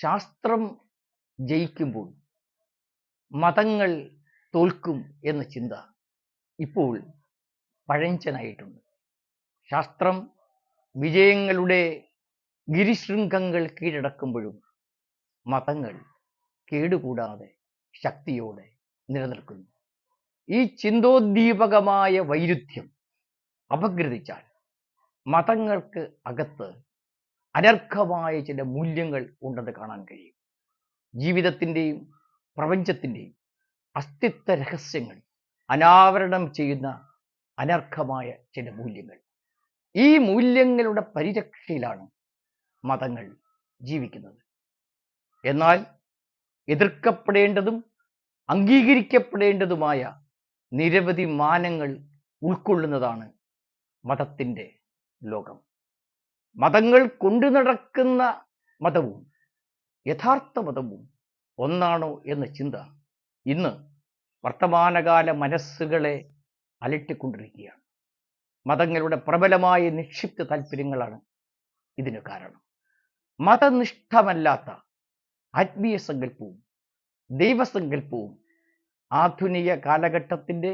ശാസ്ത്രം ജയിക്കുമ്പോൾ മതങ്ങൾ തോൽക്കും എന്ന ചിന്ത ഇപ്പോൾ പഴഞ്ചനായിട്ടുണ്ട്. ശാസ്ത്രം വിജയങ്ങളുടെ ഗിരിശൃംഗങ്ങൾ കീഴടക്കുമ്പോഴും മതങ്ങൾ കേടുകൂടാതെ ശക്തിയോടെ നിലനിൽക്കുന്നു. ഈ ചിന്തോദ്ദീപകമായ വൈരുദ്ധ്യം അപഗ്രഥിച്ചാൽ മതങ്ങൾക്ക് അകത്ത് അനർഘമായ ചില മൂല്യങ്ങൾ ഉണ്ടെന്ന് കാണാൻ കഴിയും. ജീവിതത്തിൻ്റെയും പ്രപഞ്ചത്തിൻ്റെയും അസ്തിത്വ രഹസ്യങ്ങൾ അനാവരണം ചെയ്യുന്ന അനർഘമായ ചില മൂല്യങ്ങൾ. ഈ മൂല്യങ്ങളുടെ പരിരക്ഷയിലാണ് മതങ്ങൾ ജീവിക്കുന്നത്. എന്നാൽ എതിർക്കപ്പെടേണ്ടതും അംഗീകരിക്കപ്പെടേണ്ടതുമായ നിരവധി മാനങ്ങൾ ഉൾക്കൊള്ളുന്നതാണ് മതത്തിൻ്റെ ലോകം. മതങ്ങൾ കൊണ്ടു നടക്കുന്ന മതവും യഥാർത്ഥ മതവും ഒന്നാണോ എന്ന ചിന്ത ഇന്ന് വർത്തമാനകാല മനസ്സുകളെ അലട്ടിക്കൊണ്ടിരിക്കുകയാണ്. മതങ്ങളുടെ പ്രബലമായ നിക്ഷിപ്ത താല്പര്യങ്ങളാണ് ഇതിന് കാരണം. മതനിഷ്ഠമല്ലാത്ത ആത്മീയ സങ്കല്പവും ദൈവസങ്കല്പവും ആധുനിക കാലഘട്ടത്തിൻ്റെ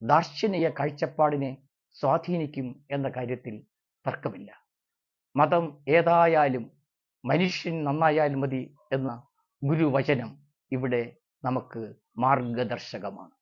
ദാർശനിക കാഴ്ചപ്പാടിനെ സ്വാധീനിക്കും എന്ന കാര്യത്തിൽ തർക്കമില്ല. മതം ഏതായാലും മനുഷ്യൻ നന്നായാൽ മതി എന്ന ഗുരുവചനം ഇവിടെ നമുക്ക് മാർഗദർശകമാണ്.